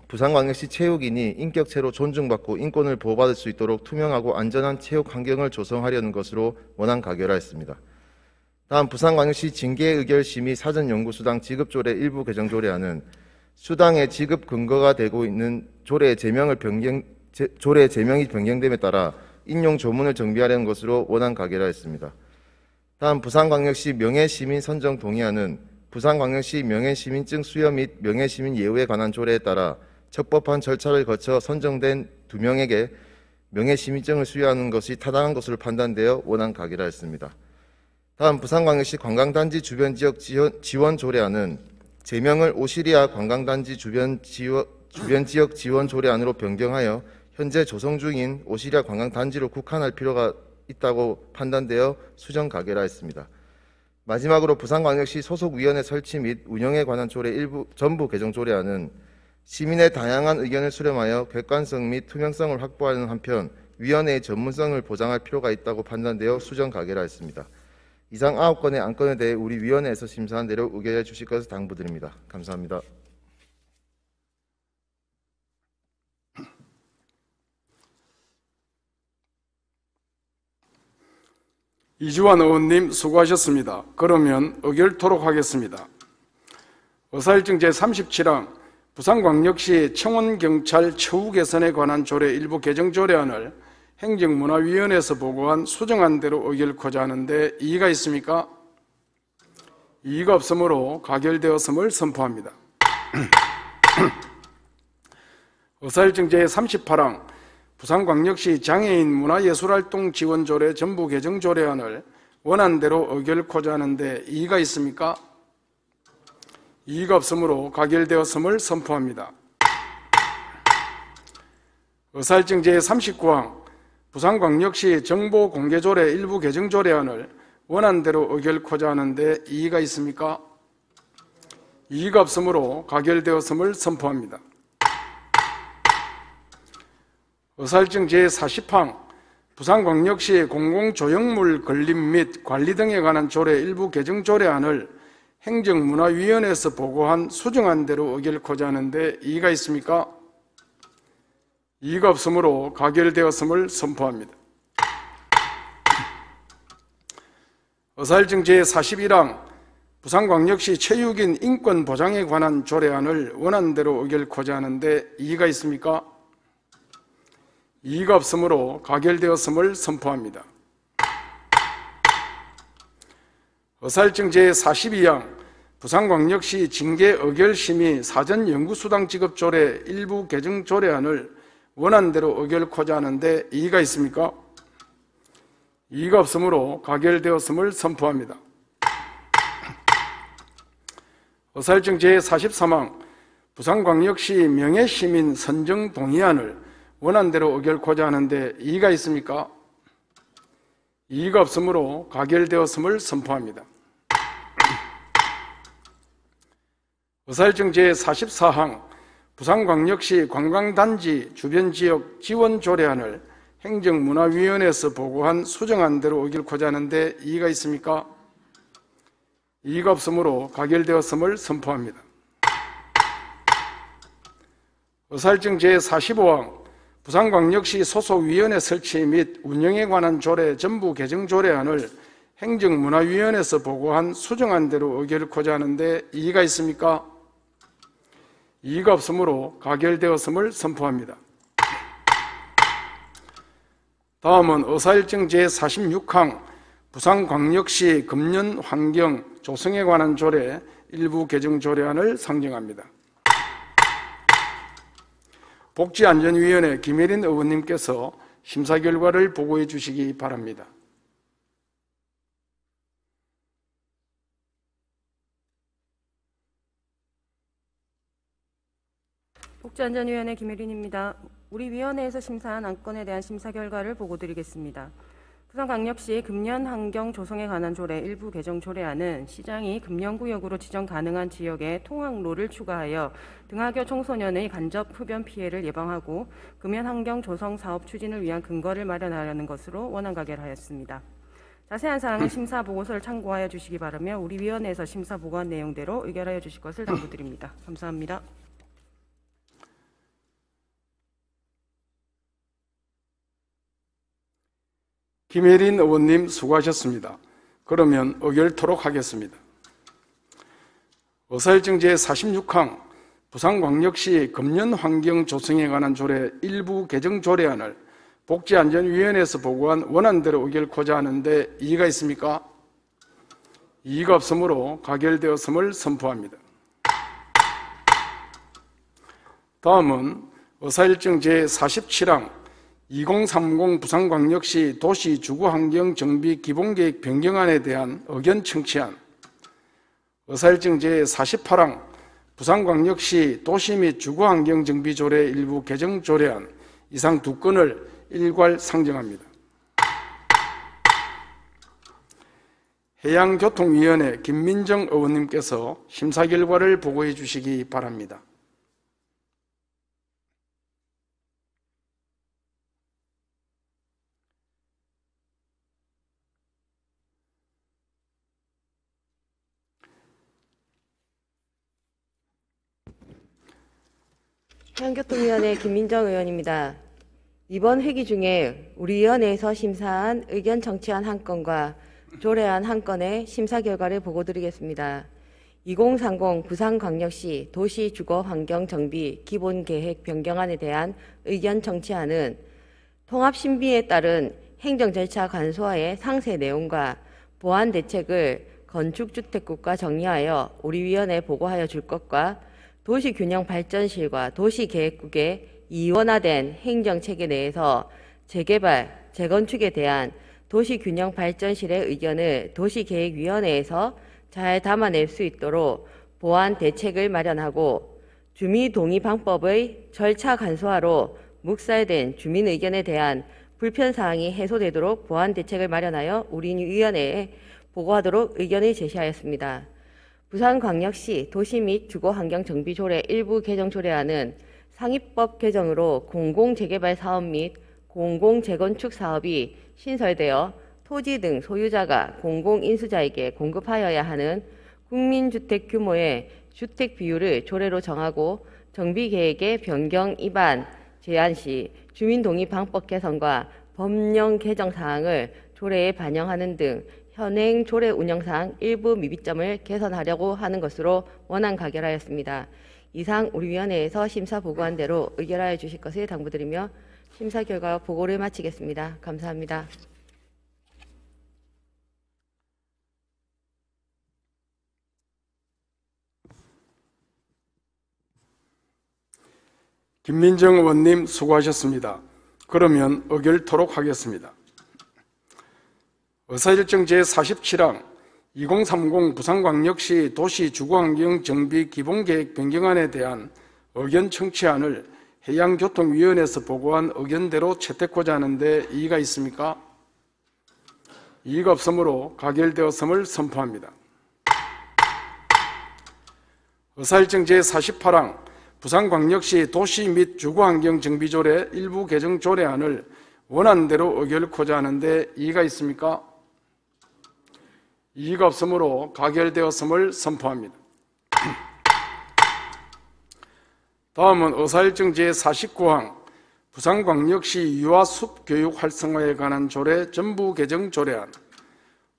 부산광역시 체육인이 인격체로 존중받고 인권을 보호받을 수 있도록 투명하고 안전한 체육 환경을 조성하려는 것으로 원안 가결하였습니다. 다음 부산광역시 징계의결심의 사전연구수당 지급조례 일부 개정 조례안은 수당의 지급 근거가 되고 있는 조례의 제명이 변경됨에 따라 인용 조문을 정비하려는 것으로 원안 가결하였습니다. 다음 부산광역시 명예시민 선정 동의안은 부산광역시 명예시민증 수여 및 명예시민 예우에 관한 조례에 따라 적법한 절차를 거쳐 선정된 2명에게 명예시민증을 수여하는 것이 타당한 것으로 판단되어 원안 가결하였습니다. 다음 부산광역시 관광단지 주변지역 지원 조례안은 제명을 오시리아 관광단지 주변지역 지원 조례안으로 변경하여 현재 조성 중인 오시리아 관광단지로 국한할 필요가 있다고 판단되어 수정 가결하였습니다. 마지막으로 부산광역시 소속위원회 설치 및 운영에 관한 조례 전부 개정 조례안은 시민의 다양한 의견을 수렴하여 객관성 및 투명성을 확보하는 한편 위원회의 전문성을 보장할 필요가 있다고 판단되어 수정 가결하였습니다. 이상 9건의 안건에 대해 우리 위원회에서 심사한 대로 의결해 주실 것을 당부드립니다. 감사합니다. 이주환 의원님 수고하셨습니다. 그러면 의결토록 하겠습니다. 의사일정 제37항 부산광역시 청원경찰 처우 개선에 관한 조례 일부 개정 조례안을 행정문화위원회에서 보고한 수정안 대로 의결코자 하는데 이의가 있습니까? 이의가 없으므로 가결되었음을 선포합니다. 의사일정 제38항 부산광역시 장애인 문화예술활동 지원조례 전부 개정 조례안을 원안대로 의결코자 하는데 이의가 있습니까? 이의가 없으므로 가결되었음을 선포합니다. 의사일정 제39항 부산광역시 정보공개조례 일부 개정 조례안을 원안대로 의결코자 하는데 이의가 있습니까? 이의가 없으므로 가결되었음을 선포합니다. 의사일정 제40항 부산광역시 공공조형물 건립 및 관리 등에 관한 조례 일부 개정 조례안을 행정문화위원회에서 보고한 수정안대로 의결코자 하는데 이의가 있습니까? 이의가 없으므로 가결되었음을 선포합니다. 의사일정 제41항 부산광역시 체육인 인권 보장에 관한 조례안을 원안대로 의결코자 하는데 이의가 있습니까? 이의가 없으므로 가결되었음을 선포합니다. 의사일정 제42항 부산광역시 징계의결심의 사전연구수당 지급 조례 일부 개정 조례안을 원안대로 의결코자 하는데 이의가 있습니까? 이의가 없으므로 가결되었음을 선포합니다. 의사일정 제43항 부산광역시 명예시민 선정 동의안을 원안대로 의결코자 하는데 이의가 있습니까? 이의가 없으므로 가결되었음을 선포합니다. 의사일정 제44항 부산광역시 관광단지 주변지역 지원 조례안을 행정문화위원회에서 보고한 수정안대로 의결코자 하는데 이의가 있습니까? 이의가 없으므로 가결되었음을 선포합니다. 의사일정 제45항 부산광역시 소속위원회 설치 및 운영에 관한 조례 전부 개정 조례안을 행정문화위원회에서 보고한 수정안대로 의결코자 하는데 이의가 있습니까? 이의가 없으므로 가결되었음을 선포합니다. 다음은 의사일정 제46항 부산광역시 금연환경 조성에 관한 조례 일부 개정 조례안을 상정합니다. 복지안전위원회 김혜린 의원님께서 심사 결과를 보고해 주시기 바랍니다. 복지안전위원회 김혜린입니다. 우리 위원회에서 심사한 안건에 대한 심사 결과를 보고드리겠습니다. 부산광역시 금연환경 조성에 관한 조례 일부 개정 조례안은 시장이 금연구역으로 지정 가능한 지역에 통학로를 추가하여 등하교 청소년의 간접 흡연 피해를 예방하고 금연환경 조성 사업 추진을 위한 근거를 마련하려는 것으로 원안 가결하였습니다. 자세한 사항은 심사 보고서를 참고하여 주시기 바라며 우리 위원회에서 심사 보고한 내용대로 의결하여 주실 것을 당부드립니다. 감사합니다. 김혜린 의원님 수고하셨습니다. 그러면 의결토록 하겠습니다. 의사일정 제46항 부산광역시 금연환경 조성에 관한 조례 일부 개정 조례안을 복지안전위원회에서 보고한 원안대로 의결코자 하는데 이의가 있습니까? 이의가 없으므로 가결되었음을 선포합니다. 다음은 의사일정 제47항 2030 부산광역시 도시주거환경정비 기본계획 변경안에 대한 의견 청취안, 의사일정 제48항 부산광역시 도시 및 주거환경정비조례 일부 개정 조례안 이상 두 건을 일괄 상정합니다. 해양교통위원회 김민정 의원님께서 심사 결과를 보고해 주시기 바랍니다. 해양교통위원회 김민정 의원입니다. 이번 회기 중에 우리 위원회에서 심사한 의견 청취안 한 건과 조례안 한 건의 심사 결과를 보고드리겠습니다. 2030 부산광역시 도시주거환경정비 기본계획 변경안에 대한 의견 청취안은 통합신비에 따른 행정절차 간소화의 상세 내용과 보완 대책을 건축주택국과 정리하여 우리 위원회에 보고하여 줄 것과 도시균형발전실과 도시계획국의 이원화된 행정체계 내에서 재개발, 재건축에 대한 도시균형발전실의 의견을 도시계획위원회에서 잘 담아낼 수 있도록 보완 대책을 마련하고 주민동의 방법의 절차 간소화로 묵살된 주민 의견에 대한 불편사항이 해소되도록 보완 대책을 마련하여 우리 위원회에 보고하도록 의견을 제시하였습니다. 부산광역시 도시 및 주거환경정비조례 일부 개정 조례안은 상위법 개정으로 공공재개발 사업 및 공공재건축 사업이 신설되어 토지 등 소유자가 공공인수자에게 공급하여야 하는 국민주택 규모의 주택 비율을 조례로 정하고 정비계획의 변경 입안 제한 시 주민동의 방법 개선과 법령 개정 사항을 조례에 반영하는 등 현행 조례 운영상 일부 미비점을 개선하려고 하는 것으로 원안 가결하였습니다. 이상 우리 위원회에서 심사 보고한 대로 의결하여 주실 것을 당부드리며 심사 결과 보고를 마치겠습니다. 감사합니다. 김민정 의원님 수고하셨습니다. 그러면 의결토록 하겠습니다. 의사일정 제47항 2030 부산광역시 도시주거환경정비 기본계획 변경안에 대한 의견 청취안을 해양교통위원회에서 보고한 의견대로 채택하고자 하는데 이의가 있습니까? 이의가 없으므로 가결되었음을 선포합니다. 의사일정 제48항 부산광역시 도시 및 주거환경정비조례 일부 개정 조례안을 원안대로 의결하고자 하는데 이의가 있습니까? 이의가 없으므로 가결되었음을 선포합니다. 다음은 의사일정 제49항 부산광역시 유아숲 교육 활성화에 관한 조례 전부 개정 조례안,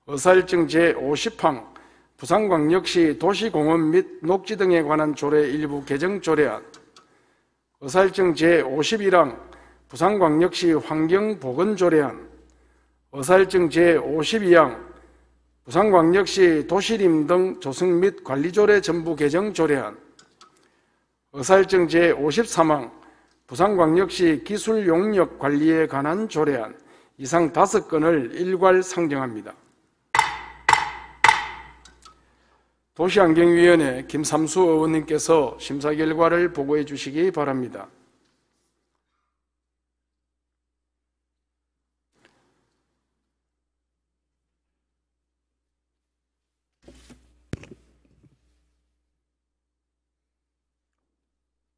의사일정 제50항 부산광역시 도시공원 및 녹지 등에 관한 조례 일부 개정 조례안, 의사일정 제51항 부산광역시 환경보건조례안, 의사일정 제52항 부산광역시 도시림 등 조성 및 관리조례 전부 개정 조례안, 의사일정 제53항 부산광역시 기술용역 관리에 관한 조례안 이상 5건을 일괄 상정합니다. 도시환경위원회 김삼수 의원님께서 심사 결과를 보고해 주시기 바랍니다.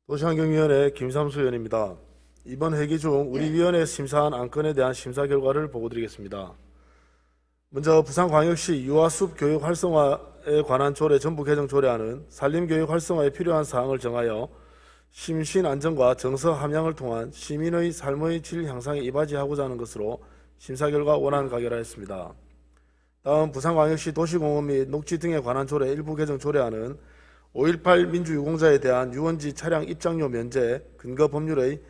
도시환경위원회 김삼수 의원입니다. 이번 회기 중 우리 위원회에서 심사한 안건에 대한 심사 결과를 보고드리겠습니다. 먼저 부산광역시 유아숲 교육 활성화에 관한 조례 전부 개정 조례안은 산림교육 활성화에 필요한 사항을 정하여 심신 안정과 정서 함양을 통한 시민의 삶의 질 향상에 이바지하고자 하는 것으로 심사 결과 원안 가결하였습니다. 다음 부산광역시 도시공원 및 녹지 등에 관한 조례 일부 개정 조례안은 5.18 민주유공자에 대한 유원지 차량 입장료 면제 근거 법률의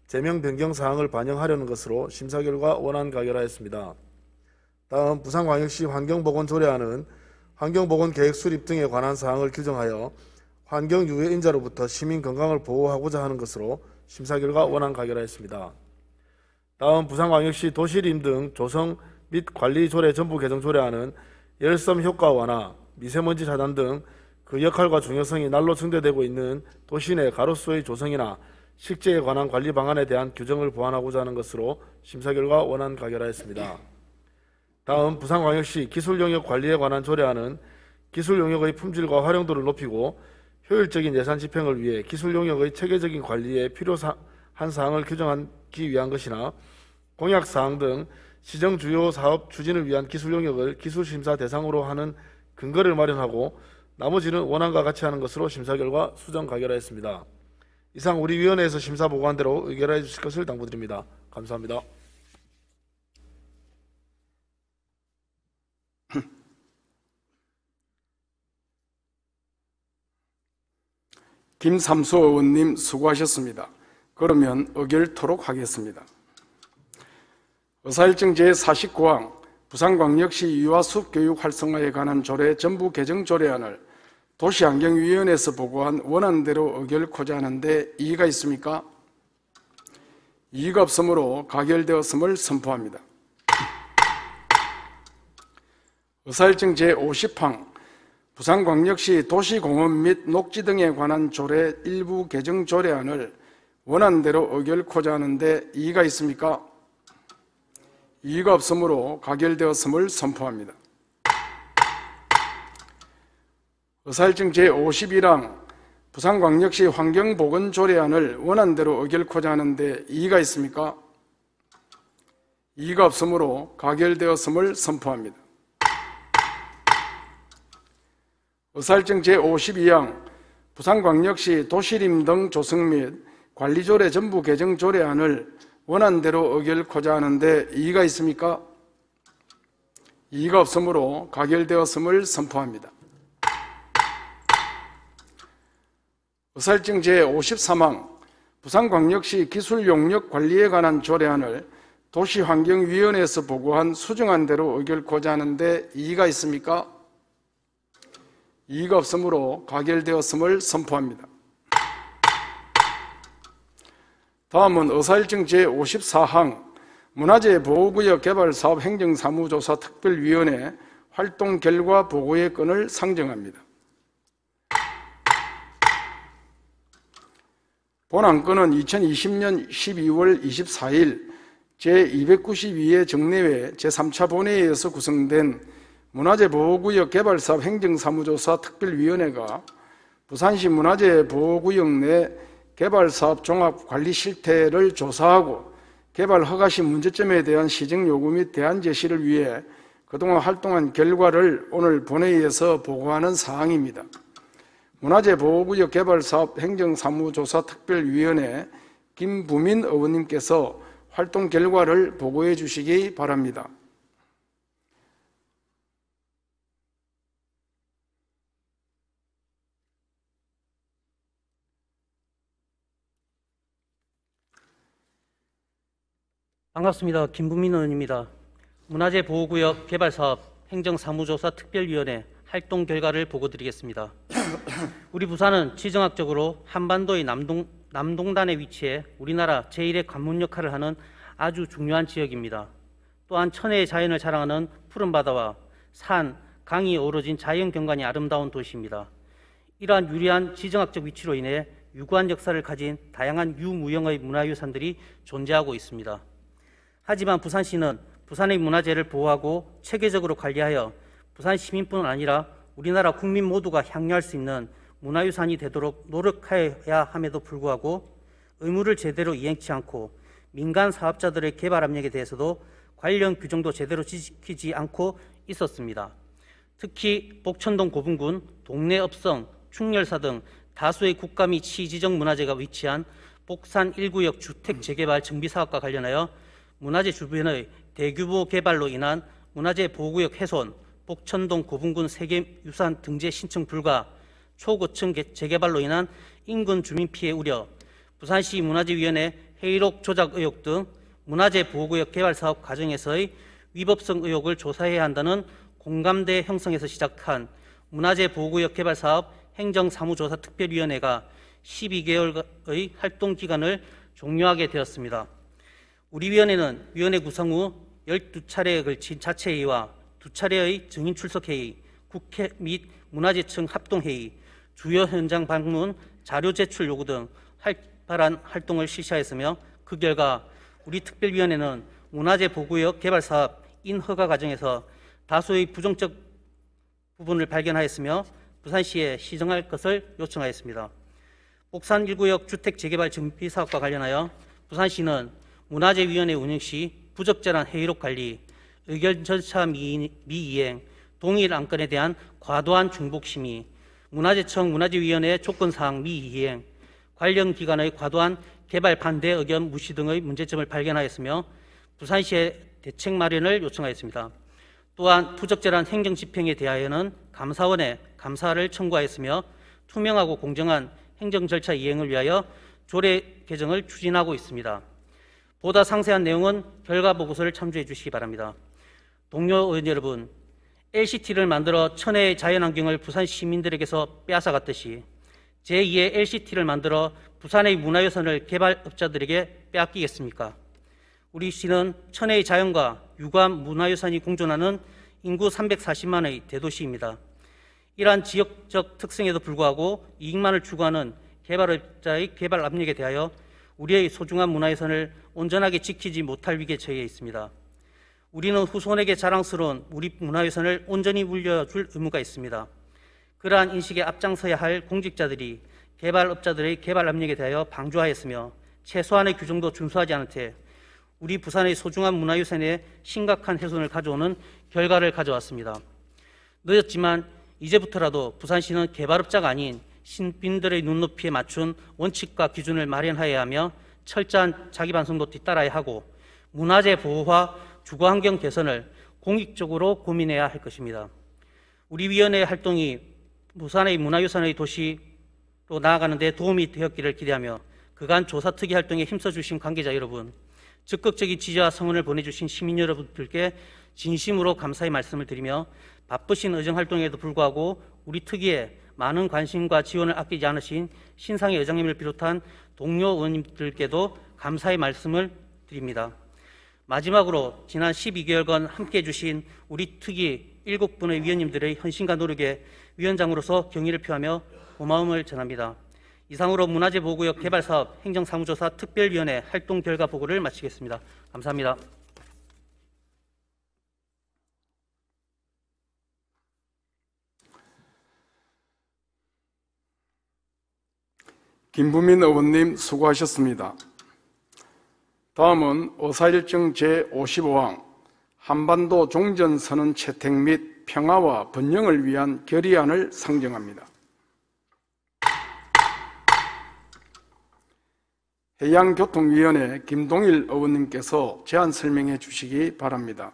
제명 변경 사항을 반영하려는 것으로 심사 결과 원안 가결하였습니다. 다음 부산광역시 환경보건조례안은 환경보건 계획 수립 등에 관한 사항을 규정하여 환경 유해인자로부터 시민 건강을 보호하고자 하는 것으로 심사 결과 원안 가결하였습니다. 다음 부산광역시 도시림 등 조성 및 관리 조례 전부 개정 조례안은 열섬 효과 완화, 미세먼지 차단 등 그 역할과 중요성이 날로 증대되고 있는 도시 내 가로수의 조성이나 식재에 관한 관리 방안에 대한 규정을 보완하고자 하는 것으로 심사 결과 원안 가결하였습니다. 다음 부산광역시 기술용역 관리에 관한 조례안은 기술용역의 품질과 활용도를 높이고 효율적인 예산 집행을 위해 기술용역의 체계적인 관리에 필요한 사항을 규정하기 위한 것이나 공약사항 등 시정 주요 사업 추진을 위한 기술용역을 기술심사 대상으로 하는 근거를 마련하고 나머지는 원안과 같이 하는 것으로 심사 결과 수정 가결하였습니다. 이상 우리 위원회에서 심사 보고한 대로 의결해 주실 것을 당부드립니다. 감사합니다. 김삼수 의원님 수고하셨습니다. 그러면 의결토록 하겠습니다. 의사일정 제49항 부산광역시 유아숲 교육 활성화에 관한 조례 전부 개정 조례안을 도시환경위원회에서 보고한 원안대로 의결코자 하는데 이의가 있습니까? 이의가 없으므로 가결되었음을 선포합니다. 의사일정 제50항 부산광역시 도시공원 및 녹지 등에 관한 조례 일부 개정 조례안을 원안대로 의결코자 하는데 이의가 있습니까? 이의가 없으므로 가결되었음을 선포합니다. 의사일정 제51항 부산광역시 환경보건조례안을 원안대로 의결코자 하는데 이의가 있습니까? 이의가 없으므로 가결되었음을 선포합니다. 의사일정 제52항 부산광역시 도시림 등 조성 및 관리조례 전부 개정 조례안을 원안대로 의결코자 하는데 이의가 있습니까? 이의가 없으므로 가결되었음을 선포합니다. 의사일정 제53항 부산광역시 기술용역 관리에 관한 조례안을 도시환경위원회에서 보고한 수정안 대로 의결코자 하는데 이의가 있습니까? 이의가 없으므로 가결되었음을 선포합니다. 다음은 의사일정 제54항 문화재 보호구역 개발사업 행정사무조사 특별위원회 활동 결과 보고의 건을 상정합니다. 본안건은 2020년 12월 24일 제292회 정례회 제3차 본회의에서 구성된 문화재 보호구역 개발사업 행정사무조사 특별위원회가 부산시 문화재 보호구역 내 개발사업 종합관리 실태를 조사하고 개발 허가시 문제점에 대한 시정 요구 및 대안 제시를 위해 그동안 활동한 결과를 오늘 본회의에서 보고하는 사항입니다. 문화재 보호구역 개발사업 행정사무조사 특별위원회 김부민 의원님께서 활동 결과를 보고해 주시기 바랍니다. 반갑습니다. 김부민 의원입니다. 문화재 보호구역 개발사업 행정사무조사 특별위원회 활동 결과를 보고드리겠습니다. 우리 부산은 지정학적으로 한반도의 남동단에 위치해 우리나라 제1의 관문 역할을 하는 아주 중요한 지역입니다. 또한 천혜의 자연을 자랑하는 푸른 바다와 산, 강이 어우러진 자연 경관이 아름다운 도시입니다. 이러한 유리한 지정학적 위치로 인해 유구한 역사를 가진 다양한 유무형의 문화유산들이 존재하고 있습니다. 하지만 부산시는 부산의 문화재를 보호하고 체계적으로 관리하여 부산 시민뿐 아니라 우리나라 국민 모두가 향유할 수 있는 문화유산이 되도록 노력해야 함에도 불구하고 의무를 제대로 이행치 않고 민간 사업자들의 개발 압력에 대해서도 관련 규정도 제대로 지키지 않고 있었습니다. 특히 복천동 고분군, 동래읍성, 충렬사 등 다수의 국가 및 시지정 문화재가 위치한 복산 1구역 주택 재개발 정비사업과 관련하여 문화재 주변의 대규모 개발로 인한 문화재 보호구역 훼손, 복천동 고분군 세계유산 등재 신청 불가, 초고층 재개발로 인한 인근 주민 피해 우려, 부산시 문화재위원회 회의록 조작 의혹 등 문화재 보호구역 개발 사업 과정에서의 위법성 의혹을 조사해야 한다는 공감대 형성에서 시작한 문화재 보호구역 개발 사업 행정사무조사 특별위원회가 12개월의 활동 기간을 종료하게 되었습니다. 우리 위원회는 위원회 구성 후 12차례에 걸친 자체회의와 2차례의 증인 출석회의, 국회 및 문화재청 합동회의, 주요 현장 방문, 자료 제출 요구 등 활발한 활동을 실시하였으며 그 결과 우리 특별위원회는 문화재 보호구역 개발 사업 인허가 과정에서 다수의 부정적 부분을 발견하였으며 부산시에 시정할 것을 요청하였습니다. 옥산 1구역 주택 재개발 정비 사업과 관련하여 부산시는 문화재위원회 운영 시 부적절한 회의록 관리, 의견 절차 미이행, 동일 안건에 대한 과도한 중복 심의, 문화재청 문화재위원회 조건사항 미이행, 관련 기관의 과도한 개발 반대 의견 무시 등의 문제점을 발견하였으며 부산시에 대책 마련을 요청하였습니다. 또한 부적절한 행정 집행에 대하여는 감사원에 감사를 청구하였으며 투명하고 공정한 행정 절차 이행을 위하여 조례 개정을 추진하고 있습니다. 보다 상세한 내용은 결과 보고서를 참조해 주시기 바랍니다. 동료 의원 여러분, LCT를 만들어 천혜의 자연환경을 부산 시민들에게서 빼앗아갔듯이 제2의 LCT를 만들어 부산의 문화유산을 개발업자들에게 빼앗기겠습니까? 우리 시는 천혜의 자연과 유구한 문화유산이 공존하는 인구 340만의 대도시입니다. 이러한 지역적 특성에도 불구하고 이익만을 추구하는 개발업자의 개발 압력에 대하여 우리의 소중한 문화유산을 온전하게 지키지 못할 위기에 처해 있습니다. 우리는 후손에게 자랑스러운 우리 문화유산을 온전히 물려줄 의무가 있습니다. 그러한 인식에 앞장서야 할 공직자들이 개발업자들의 개발 압력에 대하여 방조하였으며 최소한의 규정도 준수하지 않은 채 우리 부산의 소중한 문화유산에 심각한 훼손을 가져오는 결과를 가져왔습니다. 늦었지만 이제부터라도 부산시는 개발업자가 아닌 시민들의 눈높이에 맞춘 원칙과 기준을 마련하여야 하며 철저한 자기반성도 뒤따라야 하고 문화재 보호와 주거환경 개선을 공익적으로 고민해야 할 것입니다. 우리 위원회의 활동이 부산의 문화유산의 도시로 나아가는 데 도움이 되었기를 기대하며 그간 조사특위 활동에 힘써주신 관계자 여러분, 적극적인 지지와 성원을 보내주신 시민 여러분들께 진심으로 감사의 말씀을 드리며 바쁘신 의정활동에도 불구하고 우리 특위에 많은 관심과 지원을 아끼지 않으신 신상희 의장님을 비롯한 동료 의원님들께도 감사의 말씀을 드립니다. 마지막으로 지난 12개월간 함께해 주신 우리 특위 7분의 위원님들의 헌신과 노력에 위원장으로서 경의를 표하며 고마움을 전합니다. 이상으로 문화재 보호구역 개발사업 행정사무조사 특별위원회 활동 결과 보고를 마치겠습니다. 감사합니다. 김부민 의원님 수고하셨습니다. 다음은 의사일정 제55항 한반도 종전선언 채택 및 평화와 번영을 위한 결의안을 상정합니다. 해양교통위원회 김동일 의원님께서 제안 설명해 주시기 바랍니다.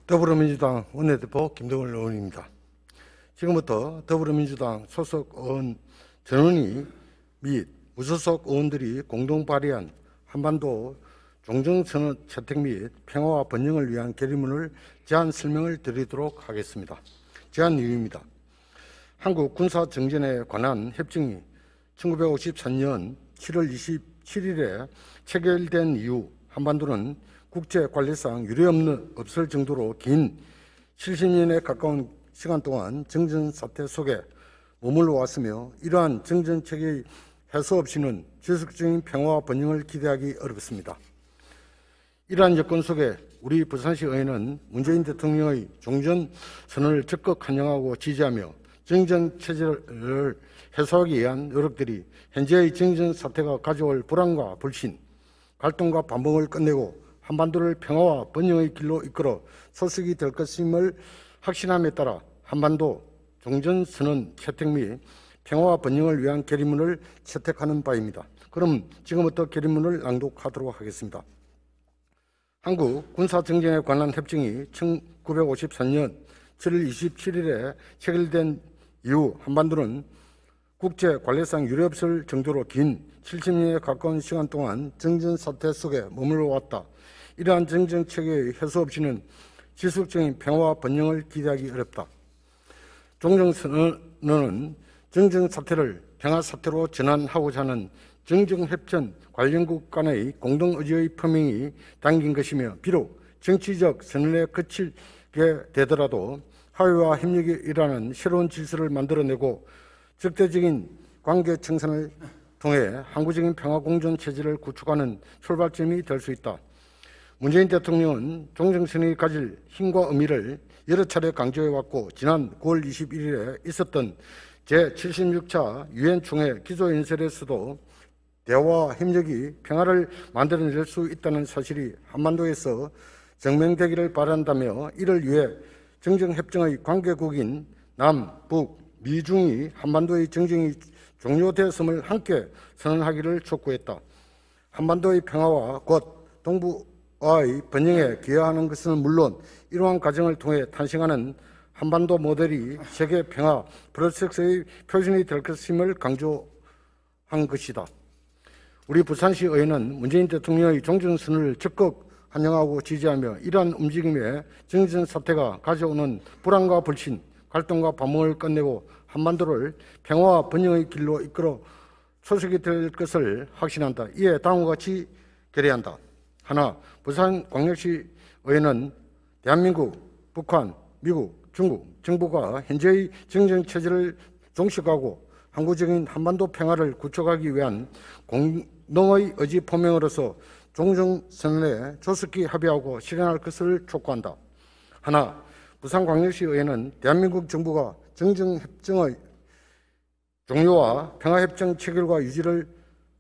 더불어민주당 원내대표 김동일 의원입니다. 지금부터 더불어민주당 소속 의원 전원이 및 무소속 의원들이 공동 발의한 한반도 종전선언 채택 및 평화와 번영을 위한 결의문을 제안 설명을 드리도록 하겠습니다. 제안 이유입니다. 한국 군사정전에 관한 협정이 1953년 7월 27일에 체결된 이후 한반도는 국제관리상 유례없을 정도로 긴 70년에 가까운 시간 동안 정전 사태 속에 머물러 왔으며 이러한 정전 체계의 해소 없이는 지속적인 평화와 번영을 기대하기 어렵습니다. 이러한 여건 속에 우리 부산시 의회는 문재인 대통령의 종전 선언을 적극 환영하고 지지하며 정전 체제를 해소하기 위한 노력들이 현재의 정전 사태가 가져올 불안과 불신, 갈등과 반복을 끝내고 한반도를 평화와 번영의 길로 이끌어 소식이 될 것임을 확신함에 따라 한반도 종전선언 채택 및 평화와 번영을 위한 결의문을 채택하는 바입니다. 그럼 지금부터 결의문을 낭독하도록 하겠습니다. 한국 군사정전에 관한 협정이 1954년 7월 27일에 체결된 이후 한반도는 국제 관례상 유례없을 정도로 긴 70년에 가까운 시간 동안 정전 사태 속에 머물러 왔다. 이러한 정전 체계의 해소 없이는 지속적인 평화와 번영을 기대하기 어렵다. 종전선언은 정전 사태를 평화 사태로 전환하고자 하는 정전협정 관련국 간의 공동의지의 표명이 담긴 것이며, 비록 정치적 선언에 그치게 되더라도 화해와 협력이 일하는 새로운 질서를 만들어내고 적대적인 관계 청산을 통해 항구적인 평화 공존 체제를 구축하는 출발점이 될 수 있다. 문재인 대통령은 종전선언이 가질 힘과 의미를 여러 차례 강조해왔고, 지난 9월 21일에 있었던 제76차 유엔 총회 기조연설에서도 대화와 협력이 평화를 만들어낼 수 있다는 사실이 한반도에서 증명되기를 바란다며, 이를 위해 정전협정의 관계국인 남, 북, 미중이 한반도의 정전이 종료되었음을 함께 선언하기를 촉구했다. 한반도의 평화와 곧 동북아의 번영에 기여하는 것은 물론, 이러한 과정을 통해 탄생하는 한반도 모델이 세계 평화 프로세스의 표준이 될 것임을 강조한 것이다. 우리 부산시 의회는 문재인 대통령의 종전선언을 적극 환영하고 지지하며, 이러한 움직임에 정전 사태가 가져오는 불안과 불신, 갈등과 반목을 끝내고 한반도를 평화와 번영의 길로 이끌어 초석이 될 것을 확신한다. 이에 다음과 같이 결의한다. 하나, 부산광역시 의회는 대한민국, 북한, 미국, 중국 정부가 현재의 정전체제를 종식하고 항구적인 한반도 평화를 구축하기 위한 공동의 의지 표명으로서 종전선언에 조속히 합의하고 실행할 것을 촉구한다. 하나, 부산광역시 의회는 대한민국 정부가 정전협정의 종료와 평화협정 체결과 유지를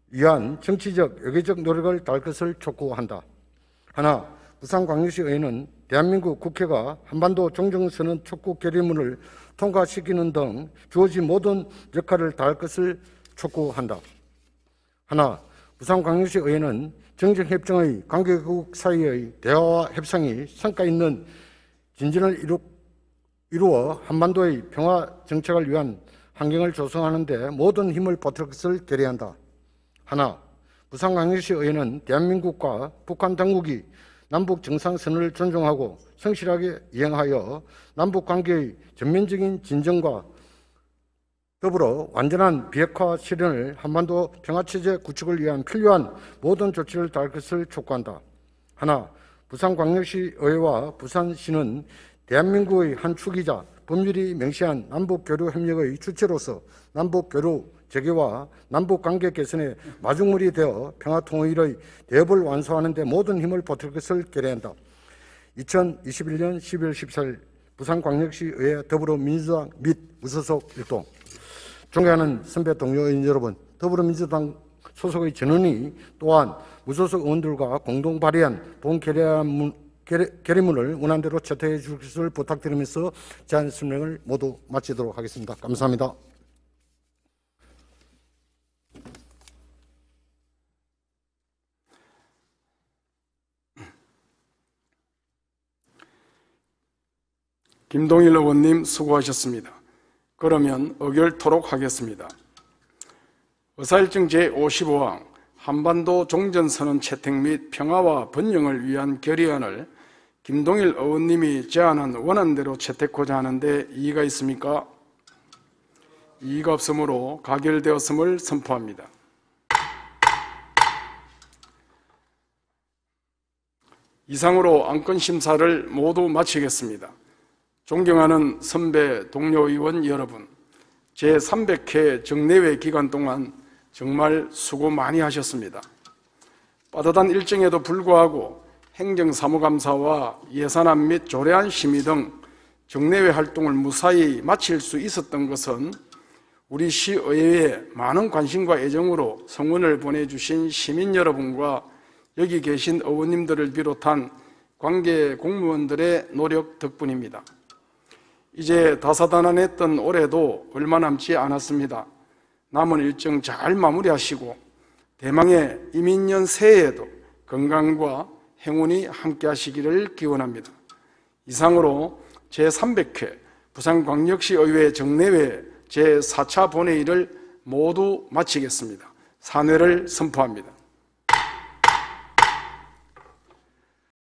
위한 정치적, 외교적 노력을 다할 것을 촉구한다. 하나, 부산광역시 의회는 대한민국 국회가 한반도 종전선언 촉구 결의문을 통과시키는 등 주어진 모든 역할을 다할 것을 촉구한다. 하나, 부산광역시 의회는 정전협정의 관계국 사이의 대화와 협상이 성과 있는 진전을 이루어 한반도의 평화 정착을 위한 환경을 조성하는 데 모든 힘을 보탤 것을 결의한다. 하나, 부산광역시 의회는 대한민국과 북한 당국이 남북 정상선언을 존중하고 성실하게 이행하여 남북관계의 전면적인 진전과 더불어 완전한 비핵화 실현을 한반도 평화체제 구축을 위한 필요한 모든 조치를 다할 것을 촉구한다. 하나, 부산광역시 의회와 부산시는 대한민국의 한 축이자 법률이 명시한 남북교류협력의 주체로서 남북교류 재개와 남북관계 개선의 마중물이 되어 평화통일의 대업을 완수하는 데 모든 힘을 보탤 것을 결의한다. 2021년 12월 14일 부산광역시 의회 더불어민주당 및 무소속 일동. 존경하는 선배 동료 의원 여러분, 더불어민주당 소속의 전원이 또한 무소속 의원들과 공동 발의한 본 결의문을 원안대로 채택해 줄 것을 부탁드리면서 제안 설명을 모두 마치도록 하겠습니다. 감사합니다. 김동일 의원님 수고하셨습니다. 그러면 의결토록 하겠습니다. 의사일정 제55항 한반도 종전선언 채택 및 평화와 번영을 위한 결의안을 김동일 의원님이 제안한 원안대로 채택하고자 하는데 이의가 있습니까? 이의가 없으므로 가결되었음을 선포합니다. 이상으로 안건심사를 모두 마치겠습니다. 존경하는 선배 동료 의원 여러분, 제300회 정례회 기간 동안 정말 수고 많이 하셨습니다. 빠듯한 일정에도 불구하고 행정사무감사와 예산안 및 조례안 심의 등 정례회 활동을 무사히 마칠 수 있었던 것은 우리 시의회에 많은 관심과 애정으로 성원을 보내주신 시민 여러분과 여기 계신 의원님들을 비롯한 관계 공무원들의 노력 덕분입니다. 이제 다사다난했던 올해도 얼마 남지 않았습니다. 남은 일정 잘 마무리하시고 대망의 이민년 새해에도 건강과 행운이 함께하시기를 기원합니다. 이상으로 제300회 부산광역시의회 정례회 제4차 본회의를 모두 마치겠습니다. 산회를 선포합니다.